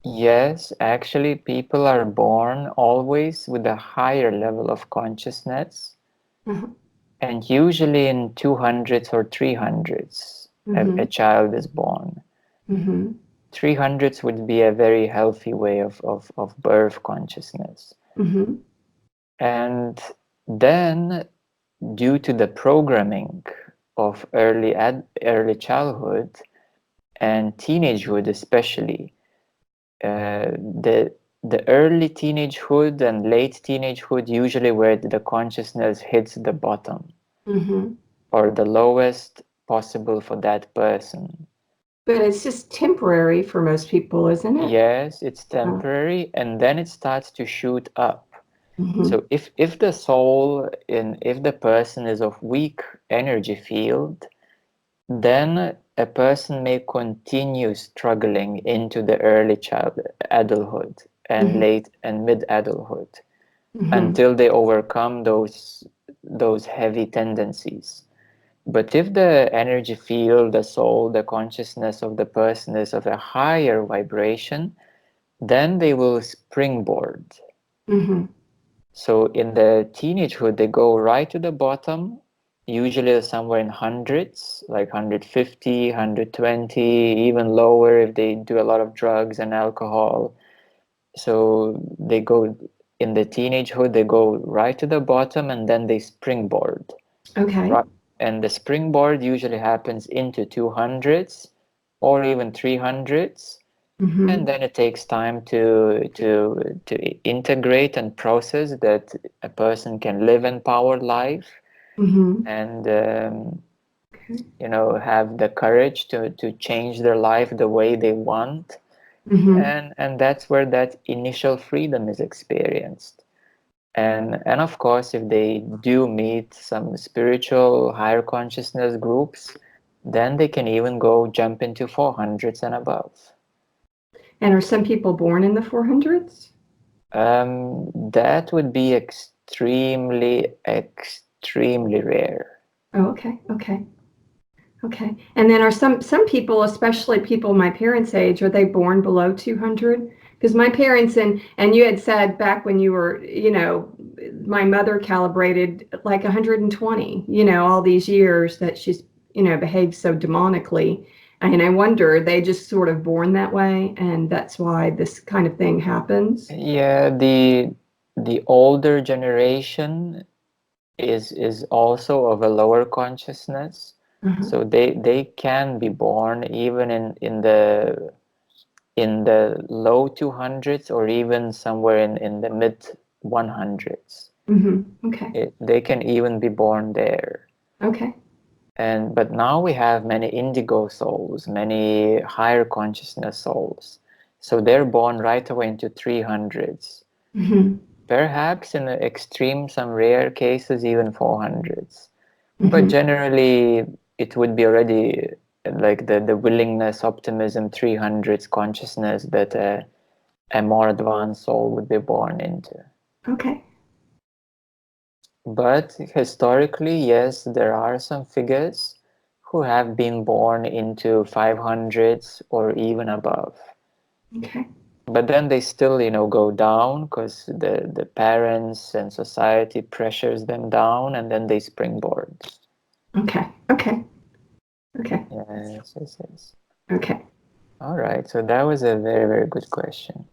Yes, actually, people are born always with a higher level of consciousness, Uh-huh. and usually in 200s or 300s, a Mm-hmm. child is born. Mm-hmm. 300s would be a very healthy way of birth consciousness. Mm-hmm. And then, due to the programming of early childhood and teenagehood especially, the early teenagehood and late teenagehood usually where the consciousness hits the bottom Mm-hmm. or the lowest possible for that person. But it's just temporary for most people, isn't it? Yes, it's Oh. temporary, and then it starts to shoot up. Mm-hmm. So if the soul in if the person is of weak energy field, then a person may continue struggling into the early child adulthood and Mm-hmm. late and mid adulthood Mm-hmm. until they overcome those heavy tendencies. But if the energy field, the soul, the consciousness of the person is of a higher vibration, then they will springboard. Mm-hmm. So in the teenagehood, they go right to the bottom, usually somewhere in hundreds, like 150, 120, even lower if they do a lot of drugs and alcohol. So they go in the teenagehood, they go right to the bottom and then they springboard. Okay. Right. And the springboard usually happens into 200s or even 300s, Mm-hmm. and then it takes time to integrate and process that a person can live empowered life Mm-hmm. and Okay. have the courage to change their life the way they want, Mm-hmm. and that's where that initial freedom is experienced. And of course, if they do meet some spiritual higher consciousness groups, then they can even go jump into 400s and above. And are some people born in the 400s? That would be extremely rare. Oh, okay. Okay. Okay. And then are some people, especially people my parents' age, are they born below 200? Because my parents and you had said back when you were, my mother calibrated like 120, all these years that she's, behaved so demonically. And I wonder, are they just sort of born that way and that's why this kind of thing happens? Yeah, the older generation is also of a lower consciousness, Uh-huh. so they can be born even in the low 200s or even somewhere in the mid 100s. Okay. They can even be born there. Okay. And but now we have many indigo souls, many higher consciousness souls. So they're born right away into 300s. Mm-hmm. Perhaps in the extreme, some rare cases, even 400s. But Mm-hmm. generally, it would be already like the willingness, optimism, 300s consciousness that a more advanced soul would be born into. Okay. But historically, yes, there are some figures who have been born into 500s or even above. Okay. But then they still, go down because the parents and society pressures them down, and then they springboard. Okay. Okay. Okay. Yes, yes, yes. Okay. All right, so that was a very, very good question.